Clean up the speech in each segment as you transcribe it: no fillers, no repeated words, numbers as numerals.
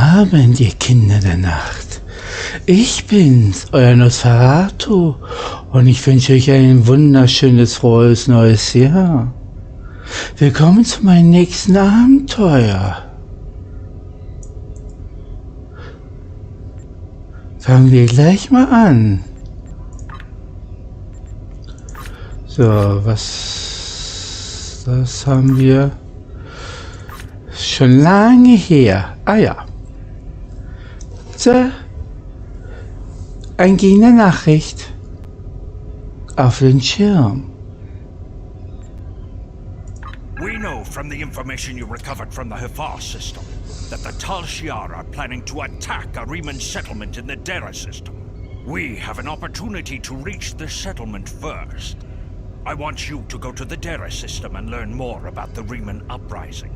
Abend, ihr Kinder der Nacht. Ich bin's, euer Nosferatu, und ich wünsche euch ein wunderschönes, frohes neues Jahr. Willkommen zu meinem nächsten Abenteuer. Fangen wir gleich mal an. So, das haben wir schon lange her. Ah ja. So, eingehende Nachricht auf den Schirm. We know from the information you recovered from the Hifar system that the Tal Shiar are planning to attack a Riemann settlement in the Dera system. We have an opportunity to reach the settlement first. I want you to go to the Dera system and learn more about the Riemann uprising.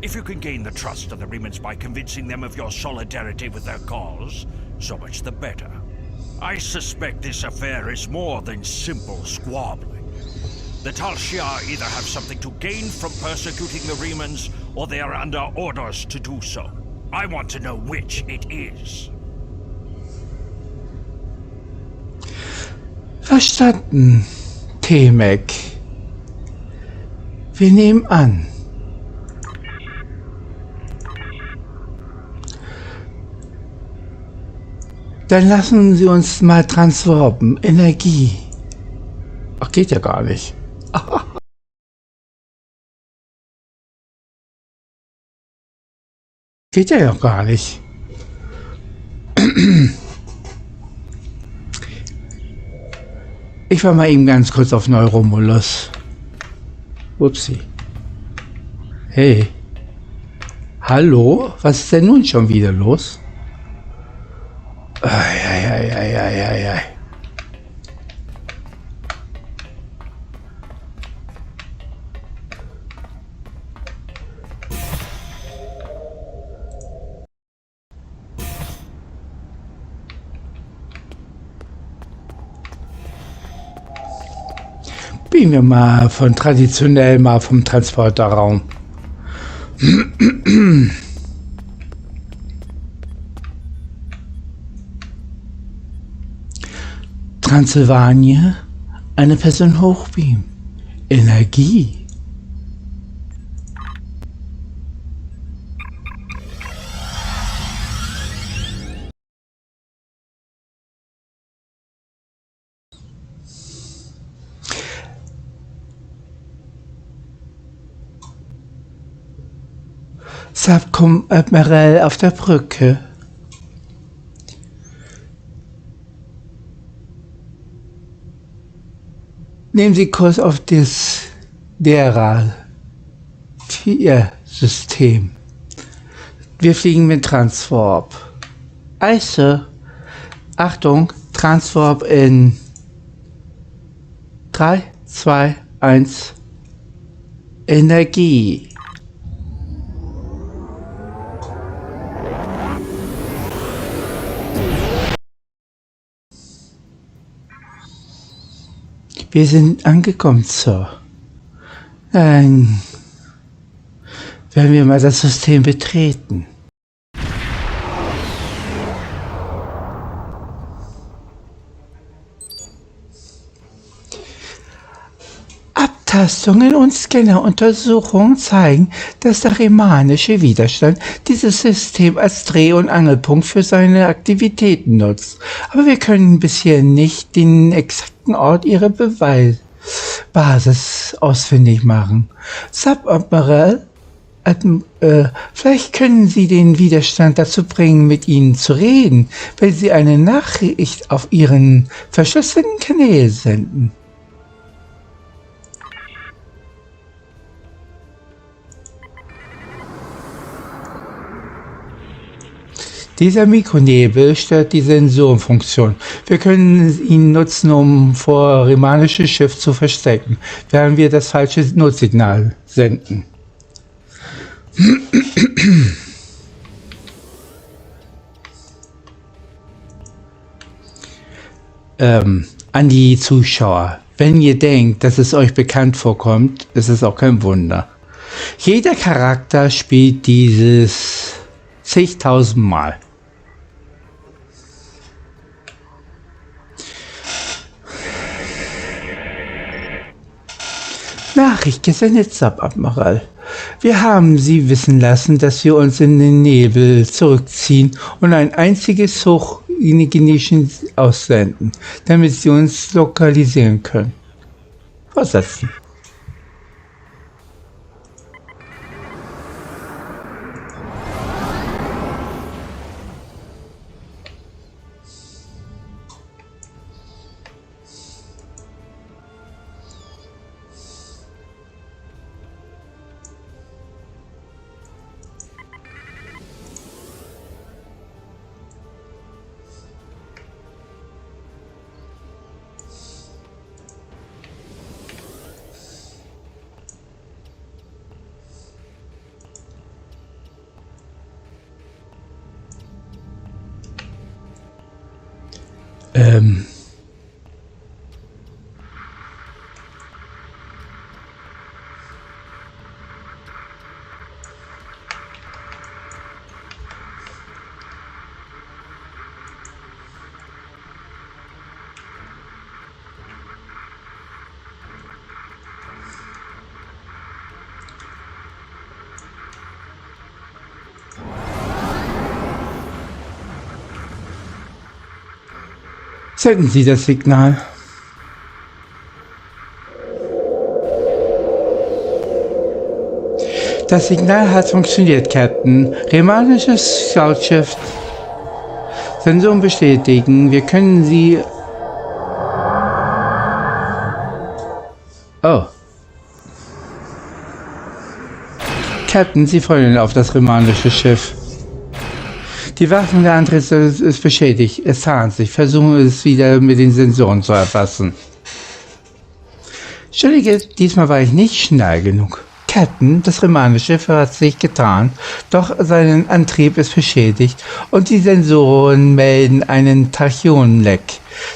If you can gain the trust of the Riemans by convincing them of your solidarity with their cause, so much the better. I suspect this affair is more than simple squabbling. The Tal Shiar either have something to gain from persecuting the Riemans, or they are under orders to do so. I want to know which it is. Verstanden, Temek. Wir nehmen an. Dann lassen Sie uns mal transformen. Energie. Ach, geht ja gar nicht. Geht ja gar nicht. Ich war mal eben ganz kurz auf Neuromulus. Upsi. Hey. Hallo? Was ist denn nun schon wieder los? Ei. Gehen wir mal von traditionell mal vom Transporterraum. Transsilvania, eine Person hochbeam. Energie. Subadmiral auf der Brücke. Nehmen Sie Kurs auf das Dera-4-System. Wir fliegen mit Transwarp. Also, Achtung, Transwarp in 3, 2, 1, Energie. Wir sind angekommen, Sir. Dann werden wir mal das System betreten. Abtastungen und Scanneruntersuchungen zeigen, dass der riemannische Widerstand dieses System als Dreh- und Angelpunkt für seine Aktivitäten nutzt. Aber wir können bisher nicht den exakten Ort ihrer Beweisbasis ausfindig machen. Subadmiral, vielleicht können Sie den Widerstand dazu bringen, mit Ihnen zu reden, wenn Sie eine Nachricht auf Ihren verschlüsselten Kanäle senden. Dieser Mikronebel stört die Sensorenfunktion. Wir können ihn nutzen, um vor riemannisches Schiff zu verstecken, während wir das falsche Notsignal senden. An die Zuschauer. Wenn ihr denkt, dass es euch bekannt vorkommt, ist es auch kein Wunder. Jeder Charakter spielt dieses Zigtausendmal. Nachricht gesendet, Subadmiral. Wir haben Sie wissen lassen, dass wir uns in den Nebel zurückziehen und ein einziges Hochgeniechen aussenden, damit Sie uns lokalisieren können. Fortsetzen. Senden Sie das Signal. Das Signal hat funktioniert, Captain. Remanisches Scoutschiff. Sensoren bestätigen. Wir können Sie... Oh. Captain, Sie folgen auf das remanische Schiff. Die Waffen der Antritt ist beschädigt. Es tarnt sich. Versuchen es wieder mit den Sensoren zu erfassen. Entschuldige, diesmal war ich nicht schnell genug. Captain, das remanische Schiff hat sich getarnt, doch sein Antrieb ist beschädigt und die Sensoren melden einen Tachyonleck.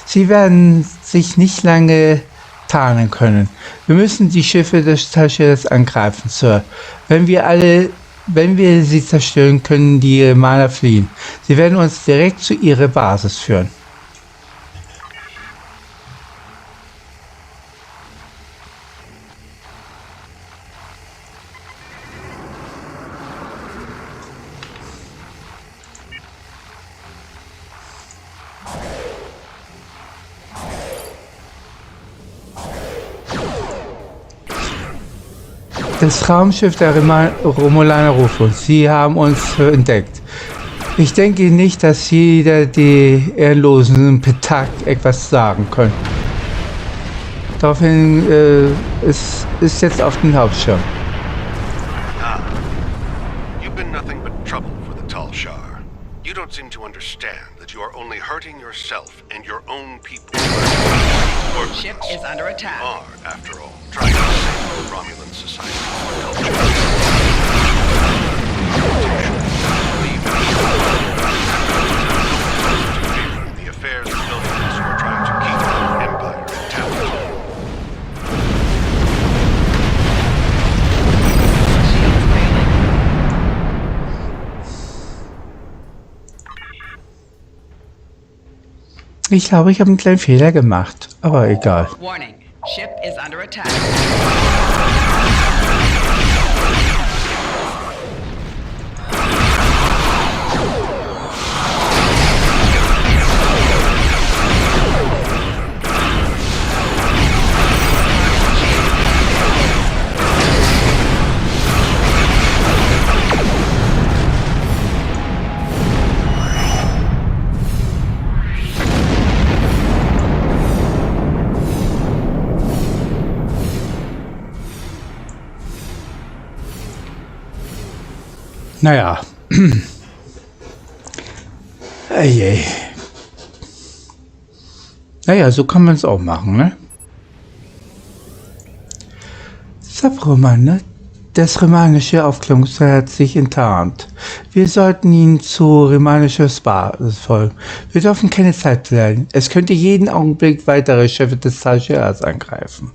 Sie werden sich nicht lange tarnen können. Wir müssen die Schiffe des Taschiers angreifen, Sir. Wenn wir sie zerstören, können die Remaner fliehen. Sie werden uns direkt zu ihrer Basis führen. Das Raumschiff der Romulaner ruft uns. Sie haben uns entdeckt. Ich denke nicht, dass jeder die ehrenlosen Petak etwas sagen können. Daraufhin ist jetzt auf den Hauptschirm. You've been nothing but trouble for the Talshar. You don't seem to understand that you are only hurting yourself and your own people. Ship is under attack. You are, after all, trying to save the Romulan society from culture. The affairs of millions who are trying to keep the empire intact. Ich glaube, ich habe einen kleinen Fehler gemacht, aber egal. Warning. Ship is under attack. Naja. Ey. Naja, so kann man es auch machen, ne? Subroman, ne? Das remanische Aufklärungsfeuer hat sich enttarnt. Wir sollten ihn zu remanischer Basis folgen. Wir dürfen keine Zeit verlieren. Es könnte jeden Augenblick weitere Schiffe des Talshiars angreifen.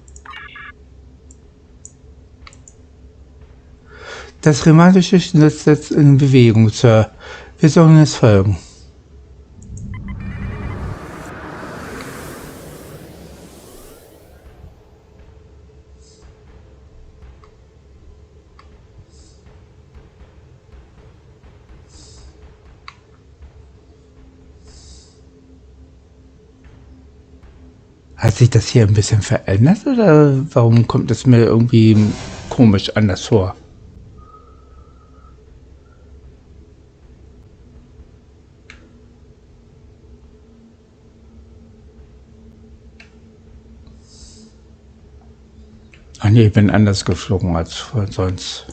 Das remanische Schiff ist jetzt in Bewegung, Sir. Wir sollen es folgen. Hat sich das hier ein bisschen verändert oder warum kommt es mir irgendwie komisch anders vor? Ach nee, ich bin anders geflogen als sonst.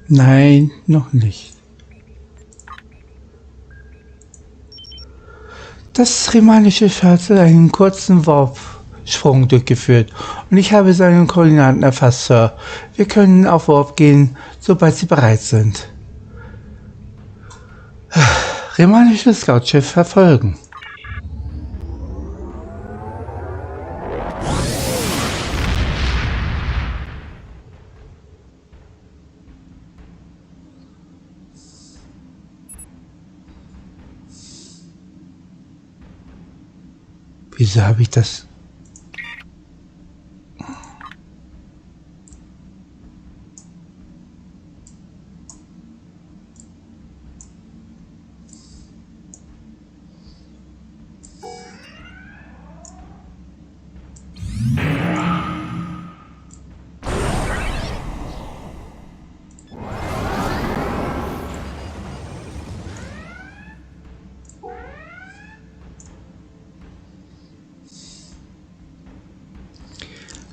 Nein, noch nicht. Das rimanische Schiff hat einen kurzen Warpsprung durchgeführt und ich habe seine Koordinaten erfasst, Sir. Wir können auf Warp gehen, sobald Sie bereit sind. Rimanisches Scoutschiff verfolgen. Wieso habe ich das?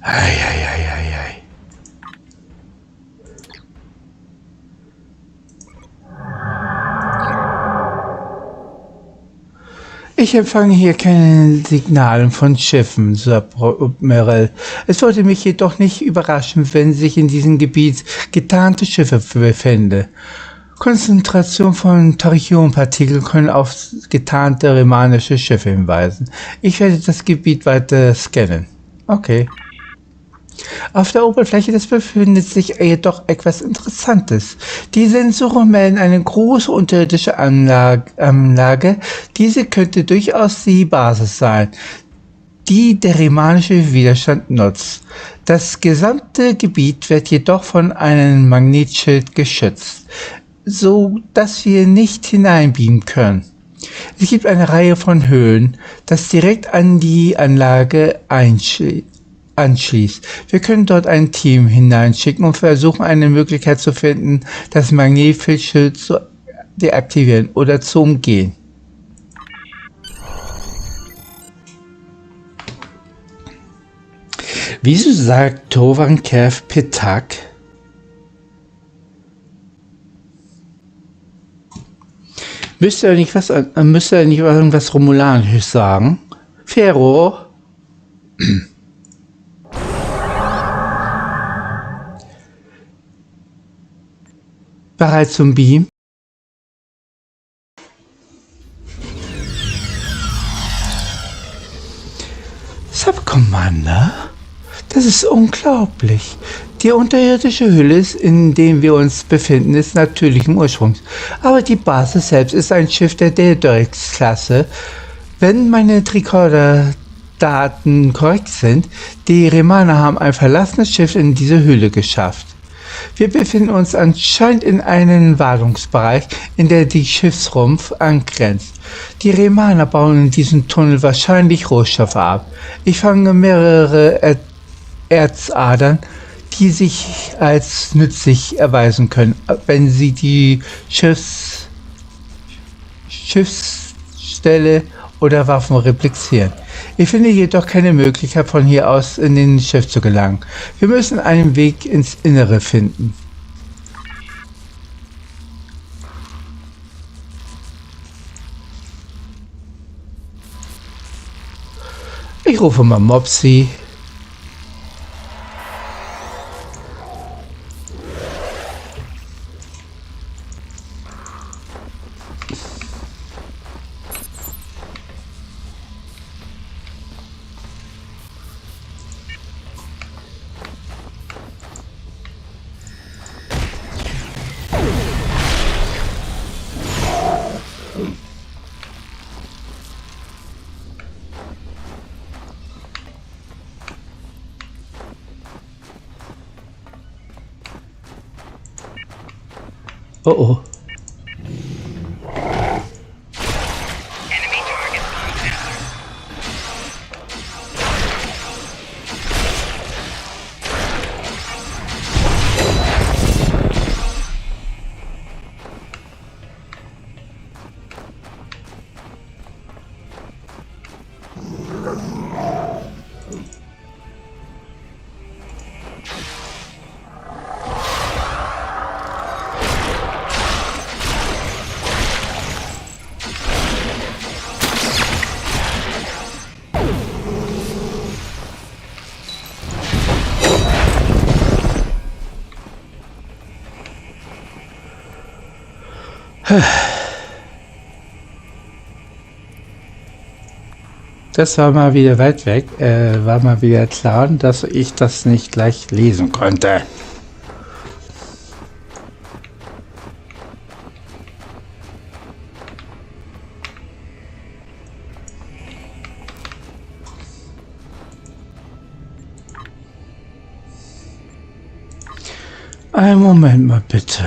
Ei. Ich empfange hier keine Signale von Schiffen, Sir Merrill. Es sollte mich jedoch nicht überraschen, wenn sich in diesem Gebiet getarnte Schiffe befinden. Konzentration von Tachyonpartikeln können auf getarnte rimanische Schiffe hinweisen. Ich werde das Gebiet weiter scannen. Okay. Auf der Oberfläche des befindet sich jedoch etwas Interessantes. Die Sensoren melden eine große unterirdische Anlage. Diese könnte durchaus die Basis sein, die der rimanische Widerstand nutzt. Das gesamte Gebiet wird jedoch von einem Magnetschild geschützt, so dass wir nicht hineinbeamen können. Es gibt eine Reihe von Höhlen, das direkt an die Anlage anschließt. Wir können dort ein Team hineinschicken und versuchen, eine Möglichkeit zu finden, das Magnetfeldschild zu deaktivieren oder zu umgehen. Wieso sagt Tovan Kev Petak? Müsste er nicht irgendwas Romulanisches sagen? Pharaoh? Bereit zum Beam? Subcommander? Das ist unglaublich. Die unterirdische Hülle, in der wir uns befinden, ist natürlichen Ursprungs. Aber die Basis selbst ist ein Schiff der Daedalus-Klasse. Wenn meine Tricorder-Daten korrekt sind, die Remaner haben ein verlassenes Schiff in diese Höhle geschafft. Wir befinden uns anscheinend in einem Wartungsbereich, in der die Schiffsrumpf angrenzt. Die Remaner bauen in diesem Tunnel wahrscheinlich Rohstoffe ab. Ich fange mehrere Erzadern, die sich als nützlich erweisen können, wenn sie die Schiffsstelle oder Waffen replizieren. Ich finde jedoch keine Möglichkeit, von hier aus in den Schiff zu gelangen. Wir müssen einen Weg ins Innere finden. Ich rufe mal Mopsy. Oh oh. Enemy target contact. Das war mal wieder weit weg. War mal wieder klar, dass ich das nicht gleich lesen konnte. Einen Moment mal bitte.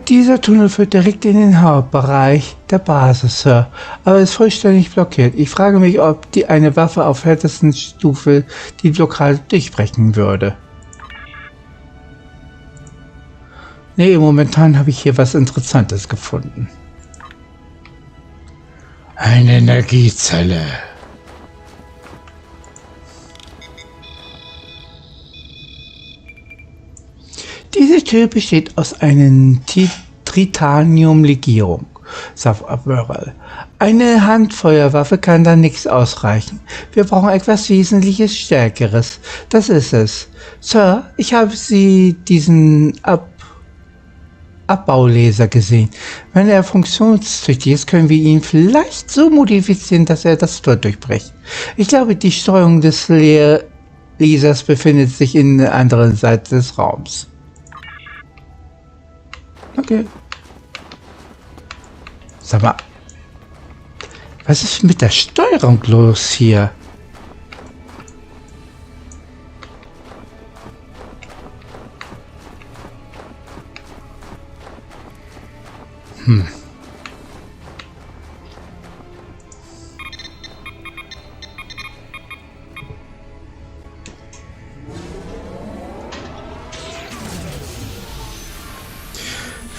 Dieser Tunnel führt direkt in den Hauptbereich der Basis, Sir, aber ist vollständig blockiert. Ich frage mich, ob eine Waffe auf härtesten Stufe die Blockade durchbrechen würde. Nee, momentan habe ich hier was Interessantes gefunden. Eine Energiezelle. Diese Tür besteht aus einer Tritanium-Legierung, sagt Admiral. Eine Handfeuerwaffe kann da nichts ausreichen. Wir brauchen etwas Wesentliches Stärkeres. Das ist es. Sir, ich habe Sie diesen Abbaulaser gesehen. Wenn er funktionstüchtig ist, können wir ihn vielleicht so modifizieren, dass er das Tor durchbricht. Ich glaube, die Steuerung des Lasers befindet sich in der anderen Seite des Raums. Okay. Sag mal, was ist mit der Steuerung los hier?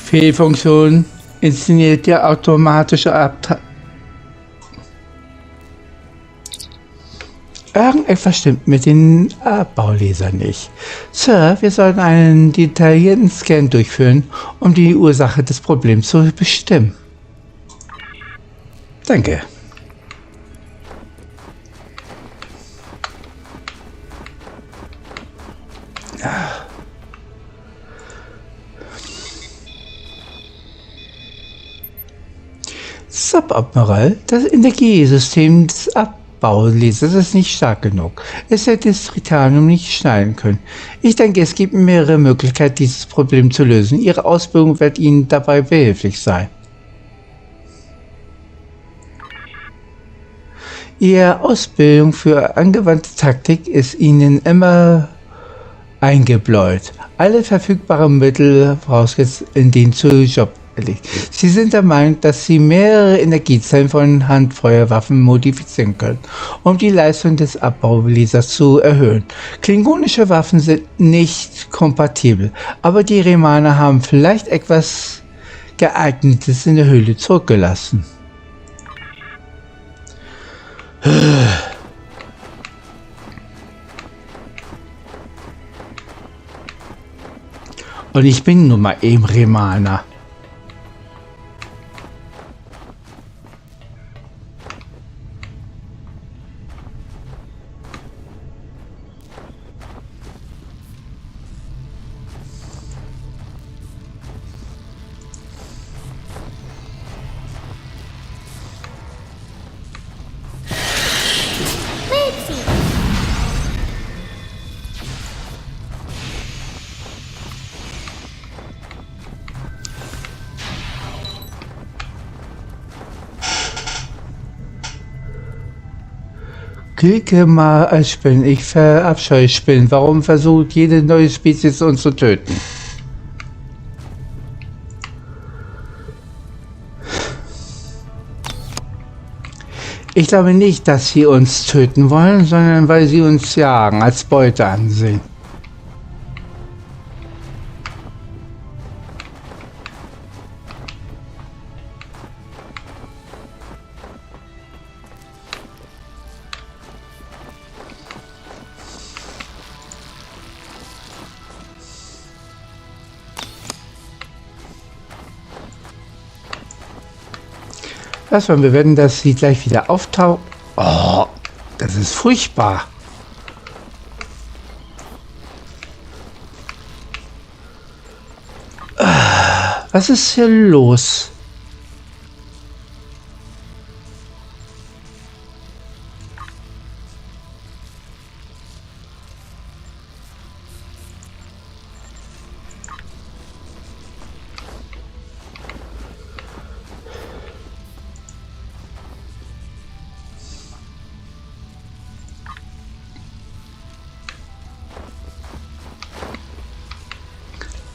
Fehlfunktion inszeniert der automatische Irgendetwas stimmt mit den Abbaulasern nicht. Sir, wir sollten einen detaillierten Scan durchführen, um die Ursache des Problems zu bestimmen. Danke. Subadmiral, das Energiesystem des Abbaulasers ist nicht stark genug. Es hätte das Tritanium nicht schneiden können. Ich denke, es gibt mehrere Möglichkeiten, dieses Problem zu lösen. Ihre Ausbildung wird Ihnen dabei behilflich sein. Ihre Ausbildung für angewandte Taktik ist Ihnen immer eingebläut. Alle verfügbaren Mittel vorausgesetzt in den zu Job gelegt. Sie sind der Meinung, dass sie mehrere Energiezellen von Handfeuerwaffen modifizieren können, um die Leistung des Abbaulasers zu erhöhen. Klingonische Waffen sind nicht kompatibel, aber die Remaner haben vielleicht etwas Geeignetes in der Höhle zurückgelassen. Und ich bin nun mal eben Remaner. Klicke mal als Spinnen. Ich verabscheue Spinnen. Warum versucht jede neue Spezies uns zu töten? Ich glaube nicht, dass sie uns töten wollen, sondern weil sie uns jagen, als Beute ansehen. Was wollen wir werden, dass sie gleich wieder auftaucht? Oh, das ist furchtbar. Was ist hier los?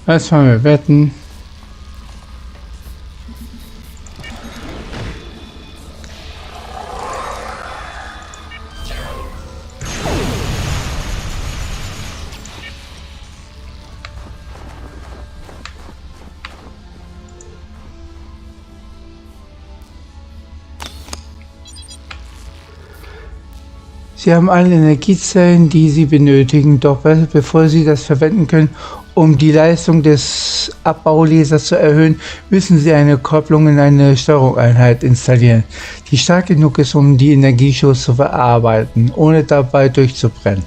Was wollen wir wetten? Sie haben alle Energiezellen, die Sie benötigen, doch bevor Sie das verwenden können, um die Leistung des Abbaulasers zu erhöhen, müssen Sie eine Kopplung in eine Steuerungseinheit installieren, die stark genug ist, um die Energieschuss zu verarbeiten, ohne dabei durchzubrennen.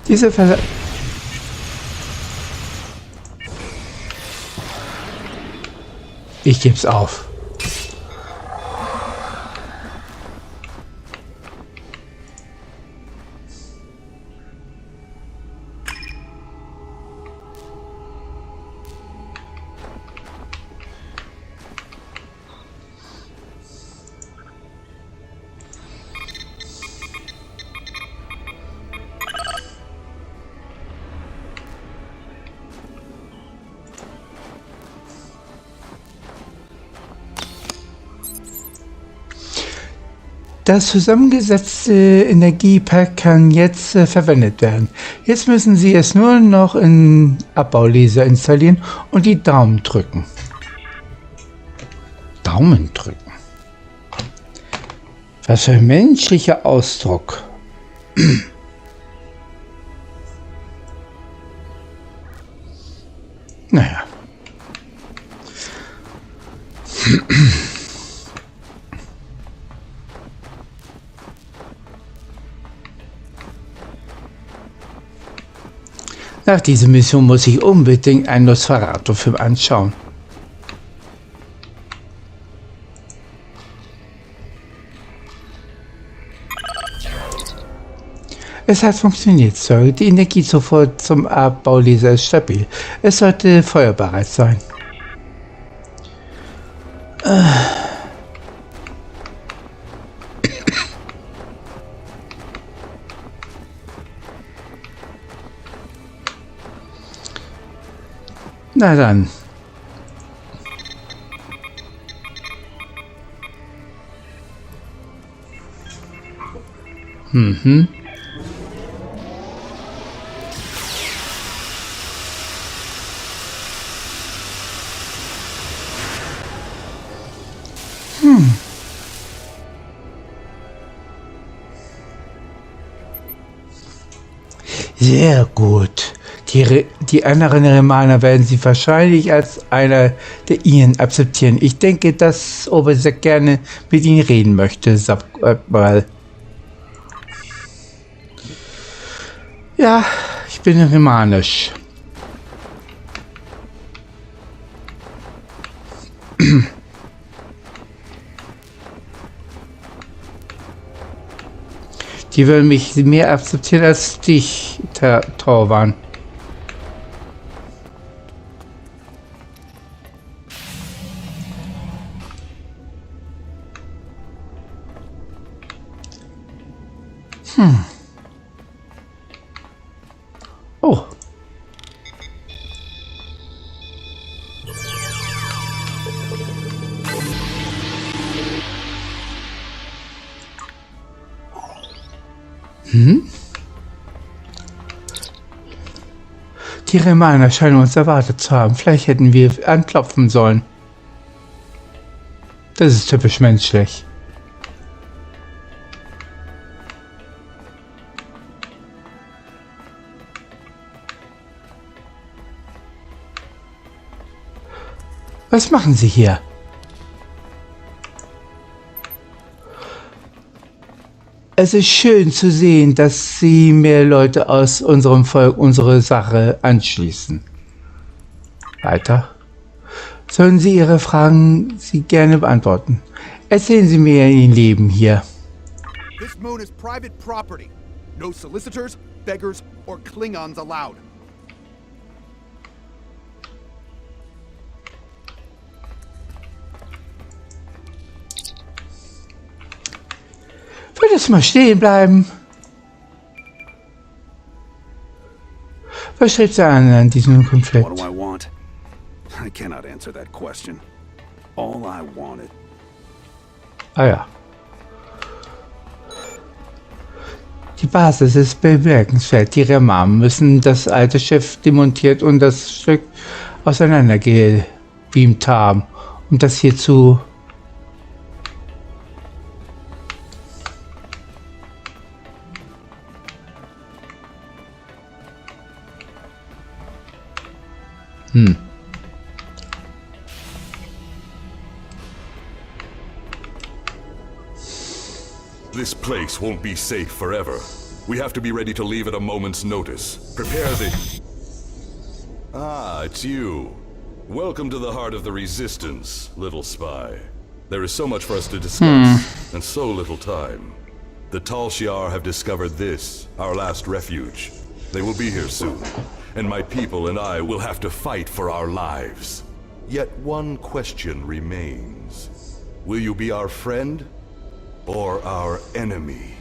Diese Fälle. Ich geb's auf. Das zusammengesetzte Energiepack kann jetzt verwendet werden. Jetzt müssen Sie es nur noch in Abbaulaser installieren und die Daumen drücken. Daumen drücken. Was für ein menschlicher Ausdruck. Naja. Nach dieser Mission muss ich unbedingt einen Nosferatu-Film anschauen. Es hat funktioniert, Sir. Die Energiezufuhr zum Abbaulaser ist stabil. Es sollte feuerbereit sein. Na dann. Sehr gut. Die anderen Remaner werden Sie wahrscheinlich als einer der Ihnen akzeptieren. Ich denke, dass Obersack gerne mit Ihnen reden möchte, sagt mal. Ja, ich bin remanisch. Die würden mich mehr akzeptieren als dich, Torwan. Oh. Die Remaner scheinen uns erwartet zu haben. Vielleicht hätten wir anklopfen sollen. Das ist typisch menschlich. Was machen Sie hier? Es ist schön zu sehen, dass Sie mehr Leute aus unserem Volk unsere Sache anschließen. Weiter. Sollen Sie Ihre Fragen gerne beantworten? Erzählen Sie mir Ihr Leben hier. This moon is private property. No solicitors, beggars, or Klingons allowed. Würdest du mal stehen bleiben? Was strebt er an diesem Konflikt? What do I want? I cannot answer that question. All I wanted. Ah ja. Die Basis ist bemerkenswert. Die Remanen müssen das alte Schiff demontiert und das Stück auseinandergebeamt haben, um das hier zu... This place won't be safe forever. We have to be ready to leave at a moment's notice. Prepare the... Ah, it's you. Welcome to the heart of the Resistance, little spy. There is so much for us to discuss, and so little time. The Tal Shiar have discovered this, our last refuge. They will be here soon, and my people and I will have to fight for our lives. Yet one question remains. Will you be our friend? Or our enemy?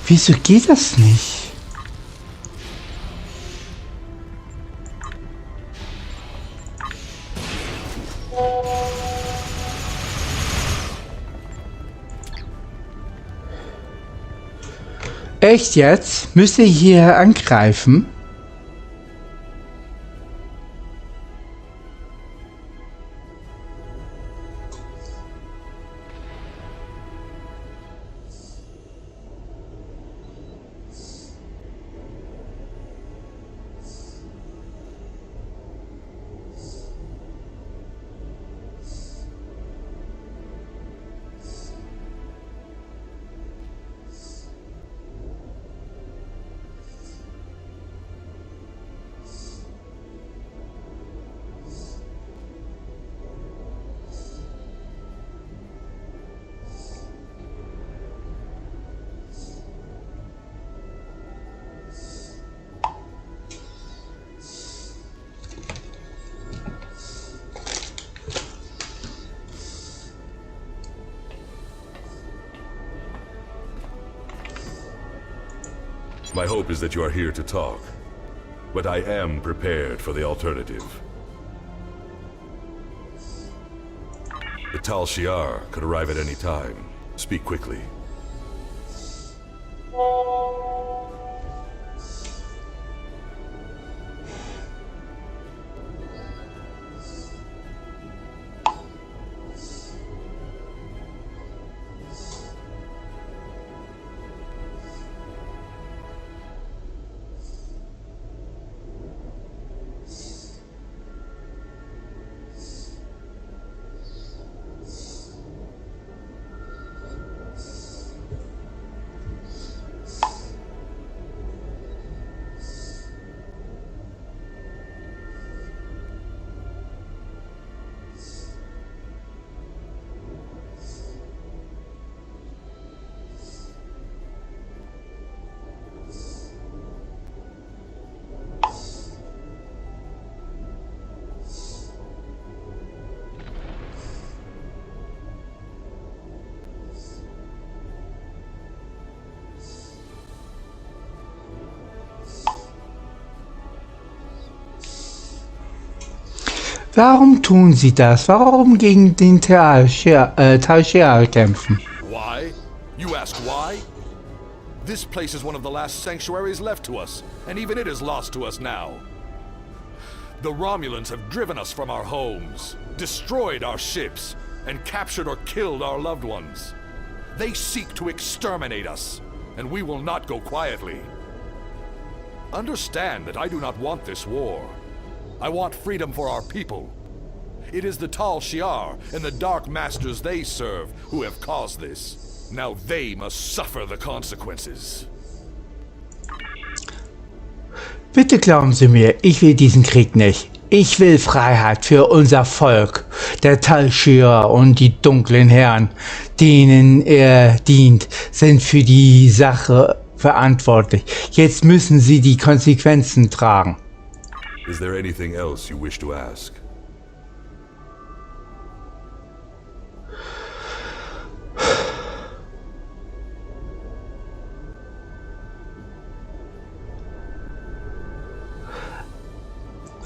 Wieso geht das nicht? Echt jetzt? Müsst ihr hier angreifen? My hope is that you are here to talk. But I am prepared for the alternative. The Tal Shiar could arrive at any time. Speak quickly. Warum tun sie das? Warum gegen den Tal Shiar kämpfen? Why? You ask why? This place is one of the last sanctuaries left to us, and even it is lost to us now. The Romulans have driven us from our homes, destroyed our ships, and captured or killed our loved ones. They seek to exterminate us, and we will not go quietly. Understand that I do not want this war. I want freedom for our people. It is the Tal Shiar and the Dark Masters they serve who have caused this. Now they must suffer the consequences. Bitte glauben Sie mir, ich will diesen Krieg nicht. Ich will Freiheit für unser Volk. Der Tal Shiar und die dunklen Herren, denen er dient, sind für die Sache verantwortlich. Jetzt müssen sie die Konsequenzen tragen. Is there anything else you wish to ask?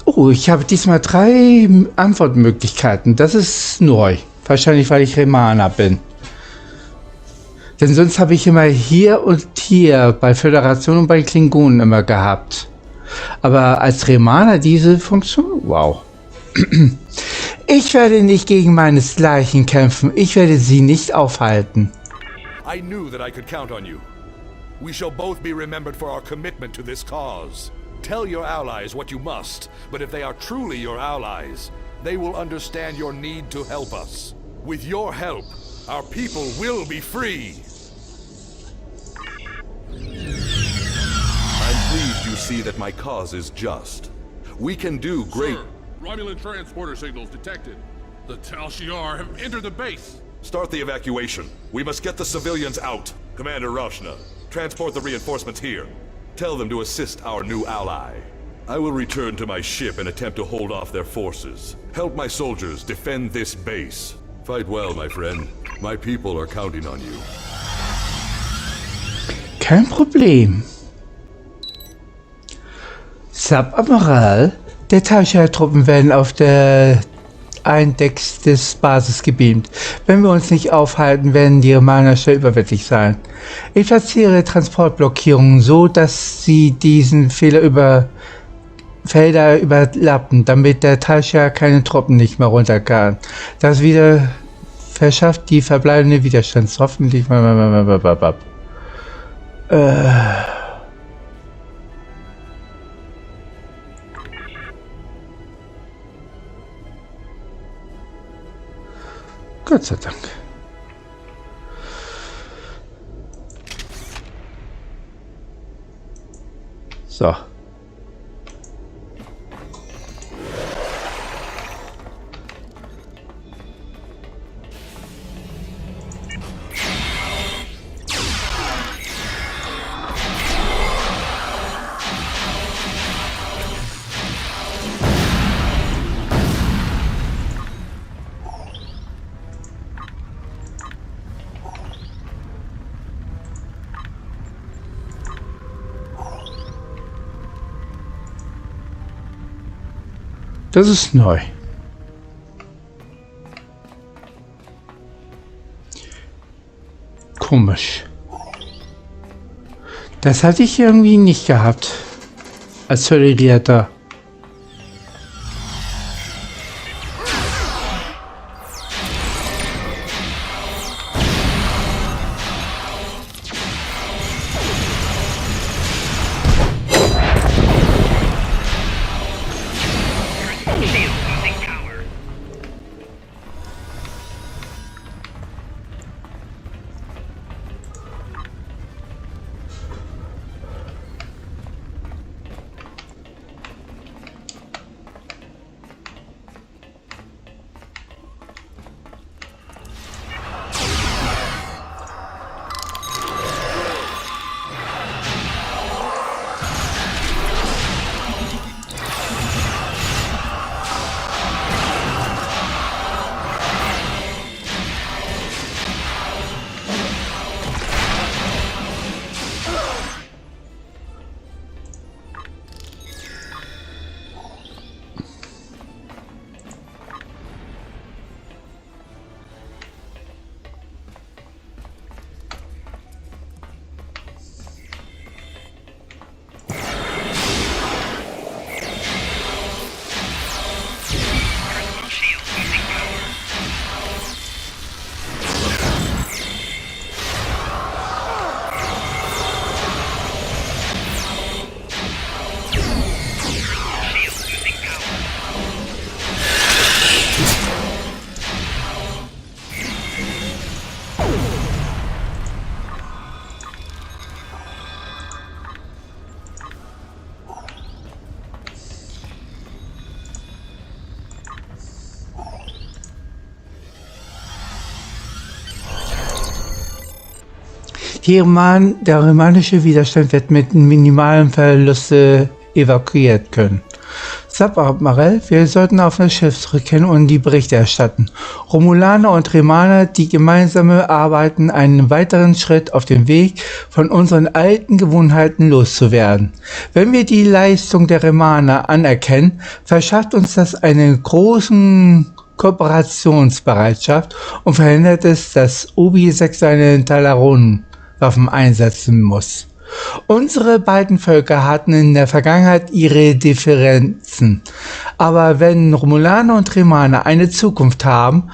Oh, ich habe diesmal 3 Antwortmöglichkeiten. Das ist neu. Wahrscheinlich, weil ich Remaner bin. Denn sonst habe ich immer hier und hier bei Föderation und bei Klingonen immer gehabt. Aber als Remaner diese Funktion? Wow. Ich werde nicht gegen meinesgleichen kämpfen. Ich werde sie nicht aufhalten. I knew that I could count on you. We shall both be remembered for our commitment to this cause. Tell your allies what you must, but if they are truly your allies, they will understand your need to help us. With your help, our people will be free. I'm pleased you see that my cause is just. We can do great... Sir, Romulan transporter signals detected. The Tal Shiar have entered the base. Start the evacuation. We must get the civilians out. Commander Rashna, transport the reinforcements here. Tell them to assist our new ally. I will return to my ship and attempt to hold off their forces. Help my soldiers defend this base. Fight well, my friend. My people are counting on you. Kein Problem. Subadmiral, der Tal Shiar-Truppen werden auf der Eindecks des Basis gebeamt. Wenn wir uns nicht aufhalten, werden die Remaner schnell überwältigt sein. Ich platziere Transportblockierungen so, dass sie diesen Felder überlappen, damit der Tal Shiar keine Truppen nicht mehr runter kann. Das wieder verschafft die verbleibende Widerstands. Hoffentlich. Gott sei Dank. So. Das ist neu. Komisch. Das hatte ich irgendwie nicht gehabt. Als Tolerierter. Shield losing power. Shield losing power. Shield losing power. Der romanische Widerstand wird mit minimalen Verlusten evakuiert können. Subadmiral, wir sollten auf das Schiff zurückkehren und die Berichte erstatten. Romulaner und Remaner, die gemeinsame arbeiten, einen weiteren Schritt auf dem Weg, von unseren alten Gewohnheiten loszuwerden. Wenn wir die Leistung der Remaner anerkennen, verschafft uns das eine große Kooperationsbereitschaft und verhindert es, dass Obi-6 seine Talaron-Waffen einsetzen muss. Unsere beiden Völker hatten in der Vergangenheit ihre Differenzen, aber wenn Romulaner und Remaner eine Zukunft haben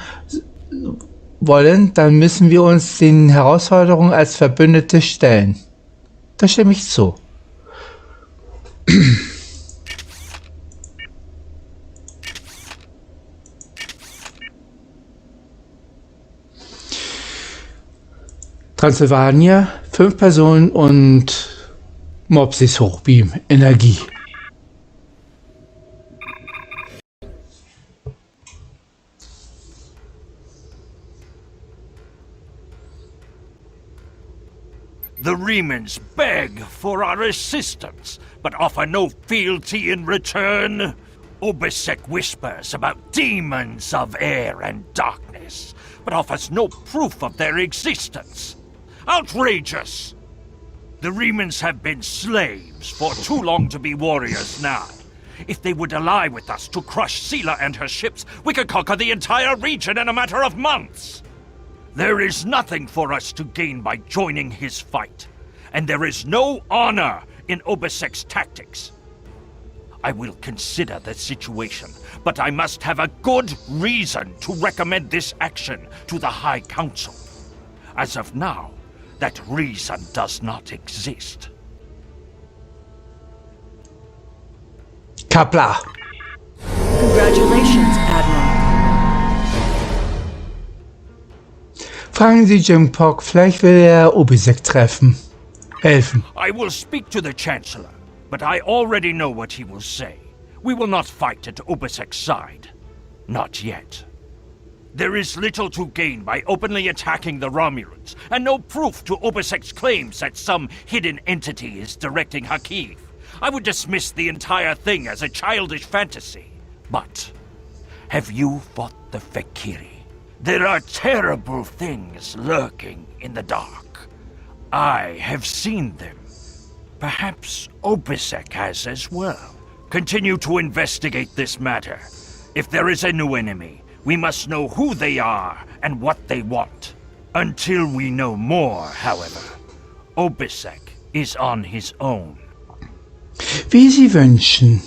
wollen, dann müssen wir uns den Herausforderungen als Verbündete stellen. Da stimme ich zu. Transylvania, 5 Personen und Mopsis Hochbeam, Energie. The Remans beg for our assistance, but offer no fealty in return. Obisek whispers about demons of air and darkness, but offers no proof of their existence. Outrageous! The Remans have been slaves for too long to be warriors now. If they would ally with us to crush Sela and her ships, we could conquer the entire region in a matter of months. There is nothing for us to gain by joining his fight, and there is no honor in Obisek's tactics. I will consider the situation, but I must have a good reason to recommend this action to the High Council. As of now, that reason does not exist. Kapla. Congratulations, Admiral. Fragen Sie Jim Pock, vielleicht will er Obisek helfen. I will speak to the Chancellor, but I already know what he will say. We will not fight at Obisek's side. Not yet. There is little to gain by openly attacking the Romulans, and no proof to Obisek's claims that some hidden entity is directing Hakiv. I would dismiss the entire thing as a childish fantasy. But have you fought the Fekiri? There are terrible things lurking in the dark. I have seen them. Perhaps Obisek has as well. Continue to investigate this matter. If there is a new enemy, we must know who they are and what they want. Until we know more, however, Obisek is on his own. Wie Sie wünschen.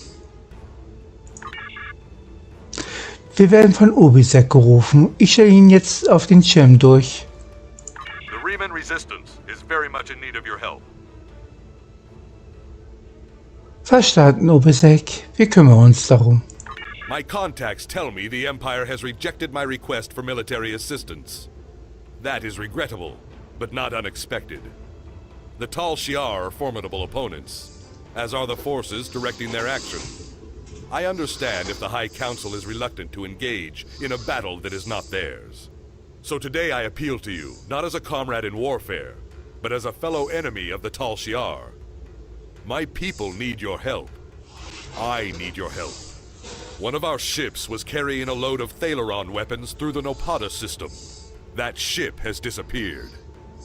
Wir werden von Obisek gerufen. Ich stelle ihn jetzt auf den Schirm durch. The Riemann Resistance is very much in need of your help. Verstanden, Obisek. Wir kümmern uns darum. My contacts tell me the Empire has rejected my request for military assistance. That is regrettable, but not unexpected. The Tal Shiar are formidable opponents, as are the forces directing their action. I understand if the High Council is reluctant to engage in a battle that is not theirs. So today I appeal to you, not as a comrade in warfare, but as a fellow enemy of the Tal Shiar. My people need your help. I need your help. One of our ships was carrying a load of Thaleron weapons through the Nopata system. That ship has disappeared.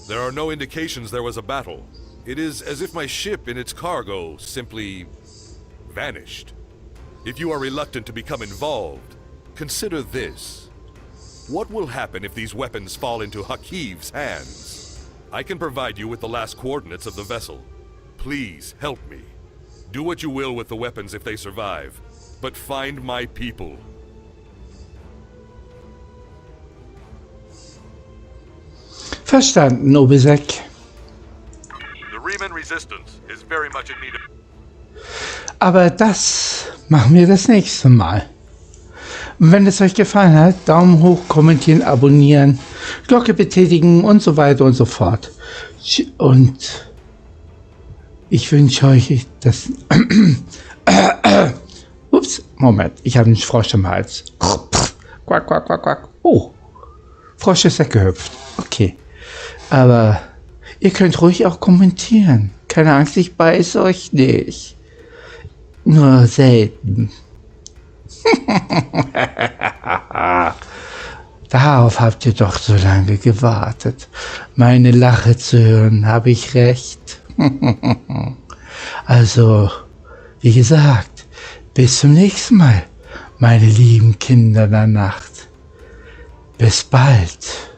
There are no indications there was a battle. It is as if my ship and its cargo simply vanished. If you are reluctant to become involved, consider this. What will happen if these weapons fall into Hakiv's hands? I can provide you with the last coordinates of the vessel. Please help me. Do what you will with the weapons if they survive, but find my people. Verstanden, Obisek. The Riemann Resistance is very much in need of... Aber das machen wir das nächste Mal. Und wenn es euch gefallen hat, Daumen hoch, kommentieren, abonnieren, Glocke betätigen und so weiter und so fort. Und ich wünsche euch das... Ups, Moment, ich habe einen Frosch im Hals. Quack, quack, quack, quack. Oh, Frosch ist weggehüpft. Okay, aber ihr könnt ruhig auch kommentieren. Keine Angst, ich beiße euch nicht. Nur selten. Darauf habt ihr doch so lange gewartet. Meine Lache zu hören, habe ich recht. Also, wie gesagt, bis zum nächsten Mal, meine lieben Kinder der Nacht. Bis bald.